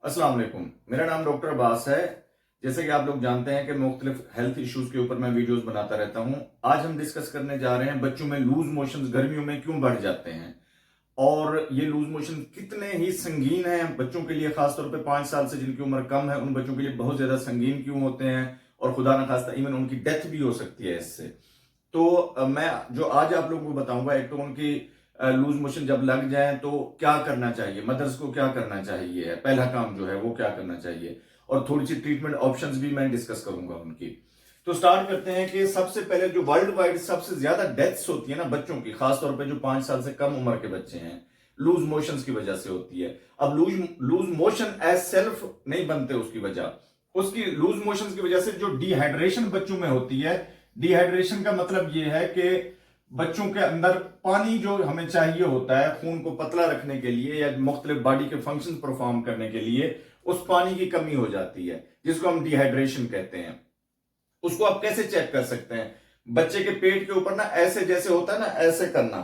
अस्सलाम वालेकुम। मेरा नाम डॉक्टर अब्बास है। जैसे कि आप लोग जानते हैं कि मुख्तलिफ हेल्थ इश्यूज के ऊपर मैं वीडियोस बनाता रहता हूं। आज हम डिस्कस करने जा रहे हैं बच्चों में लूज मोशंस गर्मियों में क्यों बढ़ जाते हैं और ये लूज मोशन कितने ही संगीन हैं बच्चों के लिए, खासतौर पे 5 साल से जिनकी उम्र कम है उन बच्चों के लिए बहुत ज्यादा संगीन क्यों होते हैं और खुदा न खास्ता इवन उनकी डेथ भी हो सकती है इससे। तो मैं जो आज आप लोगों को बताऊंगा, एक तो उनकी लूज मोशन जब लग जाए तो क्या करना चाहिए, मदर्स को क्या करना चाहिए, पहला काम जो है वो क्या करना चाहिए, और थोड़ी सी ट्रीटमेंट ऑप्शंस भी मैं डिस्कस करूंगा उनकी। तो स्टार्ट करते हैं कि सबसे पहले जो वर्ल्ड वाइड सबसे ज्यादा डेथ्स होती है ना बच्चों की, खासतौर पे जो 5 साल से कम उम्र के बच्चे हैं, लूज मोशंस की वजह से होती है। अब लूज मोशन एज सेल्फ नहीं बनते, उसकी वजह, उसकी लूज मोशंस की वजह से जो डिहाइड्रेशन बच्चों में होती है। डिहाइड्रेशन का मतलब यह है कि बच्चों के अंदर पानी जो हमें चाहिए होता है खून को पतला रखने के लिए या मुख्तलिफ बॉडी के फंक्शन परफॉर्म करने के लिए, उस पानी की कमी हो जाती है जिसको हम डिहाइड्रेशन कहते हैं। उसको आप कैसे चेक कर सकते हैं? बच्चे के पेट के ऊपर ना ऐसे जैसे होता है ना, ऐसे करना,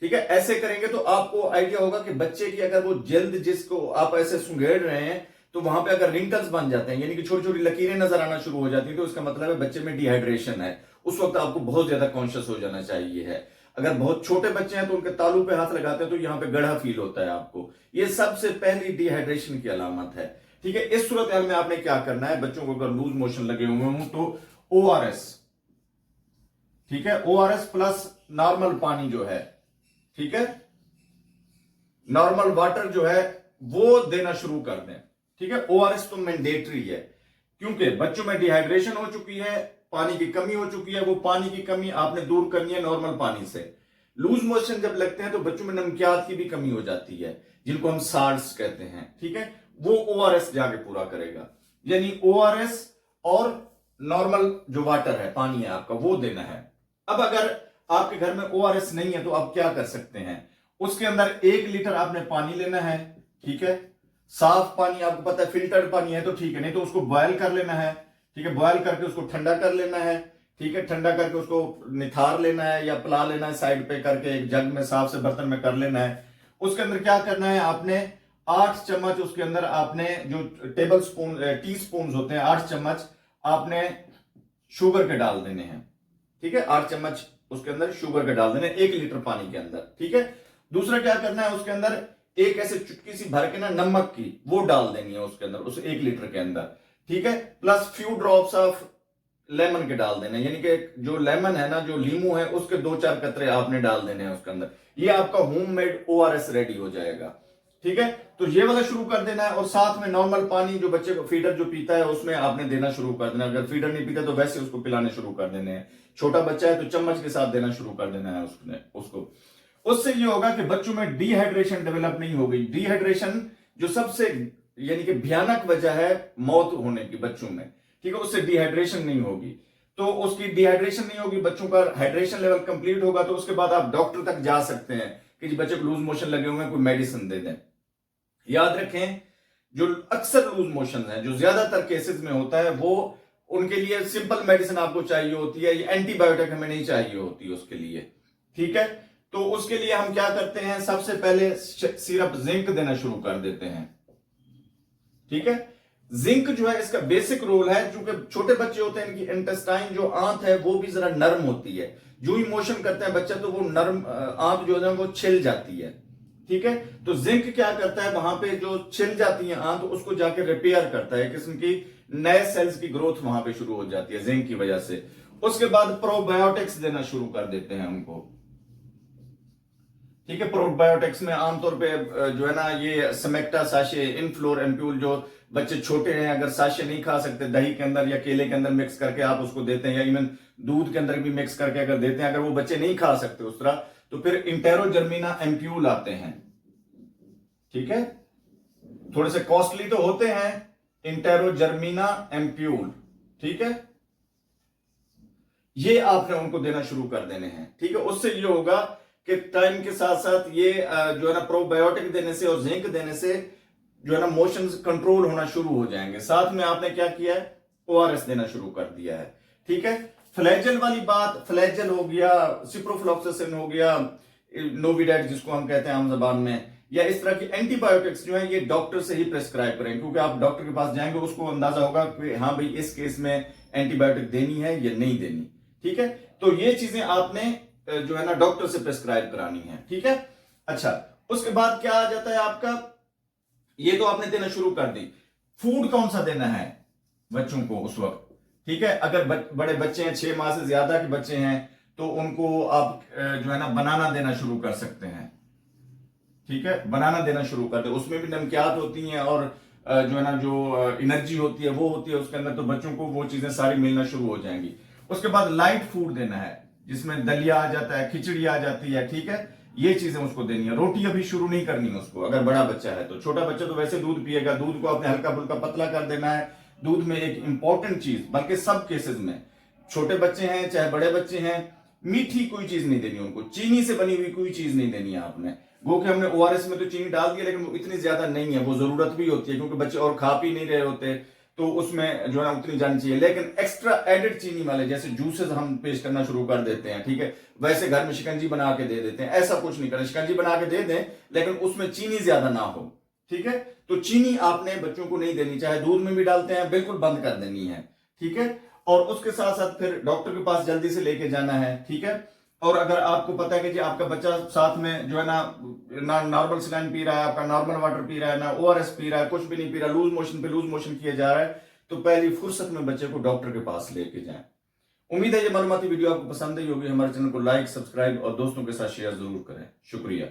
ठीक है? ऐसे करेंगे तो आपको आइडिया होगा कि बच्चे की अगर वो जल्द जिसको आप ऐसे सुंघेड़ रहे हैं तो वहां पे अगर रिंकल्स बन जाते हैं, यानी कि छोटी छोटी लकीरें नजर आना शुरू हो जाती है, तो इसका मतलब है बच्चे में डिहाइड्रेशन है। उस वक्त आपको बहुत ज्यादा कॉन्शियस हो जाना चाहिए है। अगर बहुत छोटे बच्चे हैं तो उनके तालू पे हाथ लगाते हैं तो यहाँ पे गढ़ा फील होता है आपको, ये सबसे पहली डिहाइड्रेशन की अलामत है। ठीक है, इस सूरत हाल में आपने क्या करना है, बच्चों को अगर लूज मोशन लगे हुए हों तो ओआरएस, ठीक है, ओआरएस प्लस नॉर्मल पानी जो है, ठीक है, नॉर्मल वाटर जो है वो देना शुरू कर दें। ठीक है, ओआरएस तो मैंडेटरी है क्योंकि बच्चों में डिहाइड्रेशन हो चुकी है, पानी की कमी हो चुकी है, वो पानी की कमी आपने दूर करनी है नॉर्मल पानी से। लूज मोशन जब लगते हैं तो बच्चों में नमकियात की भी कमी हो जाती है, जिनको हम साल्ट्स कहते हैं, ठीक है, वो ओआरएस जाके पूरा करेगा। यानी ओआरएस और नॉर्मल जो वाटर है, पानी है आपका, वो देना है। अब अगर आपके घर में ओआरएस नहीं है तो आप क्या कर सकते हैं? उसके अंदर 1 लीटर आपने पानी लेना है, ठीक है, साफ पानी, आपको पता है फिल्टर्ड पानी है तो ठीक है, नहीं तो उसको बॉयल कर लेना है, ठीक है, बॉयल करके उसको ठंडा कर लेना है, ठीक है, ठंडा करके उसको निथार लेना है या पिला लेना है, साइड पे करके एक जग में साफ से बर्तन में कर लेना है। उसके अंदर क्या करना है आपने, 8 चम्मच उसके अंदर आपने जो टेबल स्पून टी स्पून होते हैं, 8 चम्मच आपने शुगर के डाल देने हैं। ठीक है, 8 चम्मच उसके अंदर शुगर के डाल देने 1 लीटर पानी के अंदर। ठीक है, दूसरा क्या करना है, उसके अंदर एक ऐसे चुटकी सी भर के ना नमक की वो डाल देनी है उसके अंदर, उस 1 लीटर के अंदर, ठीक है, plus few drops of lemon के डाल देने, यानी कि जो लेमन है ना, जो लीमू है, उसके 2-4 कतरे आपने डाल देने हैं उसके अंदर। ये आपका होममेड ओआरएस रेडी हो जाएगा। ठीक है, तो ये वाला शुरू कर देना है और साथ में नॉर्मल पानी जो बच्चे को फीडर जो पीता है उसमें आपने देना शुरू कर देना। अगर फीडर नहीं पीता तो वैसे उसको पिलाने शुरू कर देने हैं। छोटा बच्चा है तो चम्मच के साथ देना शुरू कर देना है उसको। उससे ये होगा कि बच्चों में डिहाइड्रेशन डेवलप नहीं होगी। डिहाइड्रेशन जो सबसे यानी कि भयानक वजह है मौत होने की बच्चों में, ठीक है, उससे डिहाइड्रेशन नहीं होगी। तो उसकी डिहाइड्रेशन नहीं होगी, बच्चों का हाइड्रेशन लेवल कंप्लीट होगा, तो उसके बाद आप डॉक्टर तक जा सकते हैं कि जी बच्चे को लूज मोशन लगे हुए हैं, कोई मेडिसिन दे दें। याद रखें, जो अक्सर लूज मोशन है जो ज्यादातर केसेस में होता है, वो उनके लिए सिंपल मेडिसिन आपको चाहिए होती है, एंटीबायोटिक हमें नहीं चाहिए होती है उसके लिए। ठीक है, तो उसके लिए हम क्या करते हैं, सबसे पहले सिरप जिंक देना शुरू कर देते हैं। ठीक है, जिंक जो है इसका बेसिक रोल है, क्योंकि छोटे बच्चे होते हैं, इनकी इंटेस्टाइन जो आंत है वो भी जरा नर्म होती है। जो ही मोशन करते हैं बच्चा तो वो नर्म आंत जो है वो छिल जाती है। ठीक है, तो जिंक क्या करता है, वहां पे जो छिल जाती है आंत उसको जाके रिपेयर करता है, किस्म की नए सेल्स की ग्रोथ वहां पे शुरू हो जाती है जिंक की वजह से। उसके बाद प्रोबायोटिक्स देना शुरू कर देते हैं उनको। ठीक है, प्रोबायोटिक्स में आमतौर पे जो है ना, ये समेक्टा, साशे, इनफ्लोर, एम्प्यूल, जो बच्चे छोटे हैं अगर साशे नहीं खा सकते, दही के अंदर या केले के अंदर मिक्स करके आप उसको देते हैं, या इवन दूध के अंदर भी मिक्स करके अगर देते हैं, अगर वो बच्चे नहीं खा सकते उस तरह, तो फिर इंटेरोजर्मिना एम्प्यूल आते हैं। ठीक है, थोड़े से कॉस्टली तो होते हैं, इंटेरोजर्मिना एम्प्यूल, ठीक है, ये आपने उनको देना शुरू कर देने हैं। ठीक है, उससे ये होगा कि टाइम के साथ साथ ये जो है ना प्रोबायोटिक देने से और जिंक देने से जो है ना मोशंस कंट्रोल होना शुरू हो जाएंगे। साथ में आपने क्या किया है, ओआरएस देना शुरू कर दिया है। ठीक है, फ्लैजेल वाली बात, फ्लैजेल हो गया, सिप्रोफ्लॉक्सासिन हो गया, नोविडेट जिसको हम कहते हैं आम जबान में, या इस तरह की एंटीबायोटिक्स जो है ये डॉक्टर से ही प्रेस्क्राइब करें, क्योंकि आप डॉक्टर के पास जाएंगे उसको अंदाजा होगा कि हाँ भाई इस केस में एंटीबायोटिक देनी है या नहीं देनी। ठीक है, तो ये चीजें आपने जो है ना डॉक्टर से प्रेस्क्राइब करानी है। ठीक है, अच्छा उसके बाद क्या आ जाता है आपका, ये तो आपने देना शुरू कर दी। फूड कौन सा देना है बच्चों को उस वक्त। ठीक है, अगर बड़े बच्चे हैं, 6 माह से ज्यादा के बच्चे हैं, तो उनको आप जो है ना बनाना देना शुरू कर सकते हैं। ठीक है, बनाना देना शुरू कर दे, उसमें भी नमकियात होती हैं और जो है ना जो एनर्जी होती है वो होती है उसके अंदर, तो बच्चों को वो चीजें सारी मिलना शुरू हो जाएंगी। उसके बाद लाइट फूड देना है जिसमें दलिया आ जाता है, खिचड़ी आ जाती है। ठीक है, ये चीजें उसको देनी है। रोटी अभी शुरू नहीं करनी है उसको, अगर बड़ा बच्चा है तो। छोटा बच्चा तो वैसे दूध पिएगा, दूध को आपने हल्का फुल्का पतला कर देना है। दूध में एक इंपॉर्टेंट चीज, बल्कि सब केसेस में, छोटे बच्चे हैं चाहे बड़े बच्चे हैं, मीठी कोई चीज नहीं देनी उनको, चीनी से बनी हुई कोई चीज नहीं देनी है आपने। वो कि हमने ओआरएस में तो चीनी डाल दी, लेकिन वो इतनी ज्यादा नहीं है, वो जरूरत भी होती है क्योंकि बच्चे और खा पी नहीं रहे होते, तो उसमें जो है उतनी जानी चाहिए। लेकिन एक्स्ट्रा एडेड चीनी वाले जैसे जूसेस हम पेश करना शुरू कर देते हैं, ठीक है, वैसे घर में शिकंजी बना के दे देते हैं, ऐसा कुछ नहीं करना। शिकंजी बना के दे दें लेकिन उसमें चीनी ज्यादा ना हो। ठीक है, तो चीनी आपने बच्चों को नहीं देनी, चाहे दूध में भी डालते हैं बिल्कुल बंद कर देनी है। ठीक है, और उसके साथ साथ फिर डॉक्टर के पास जल्दी से लेके जाना है। ठीक है, और अगर आपको पता है कि जी आपका बच्चा साथ में जो है ना नॉर्मल सलाइन पी रहा है, आपका नॉर्मल वाटर पी रहा है, ना ओआरएस पी रहा है, कुछ भी नहीं पी रहा, लूज मोशन पे लूज मोशन किया जा रहा है, तो पहली फुर्सत में बच्चे को डॉक्टर के पास लेके जाएं। उम्मीद है ये मालूमाती वीडियो आपको पसंद आई होगी। हमारे चैनल को लाइक, सब्सक्राइब और दोस्तों के साथ शेयर जरूर करें। शुक्रिया।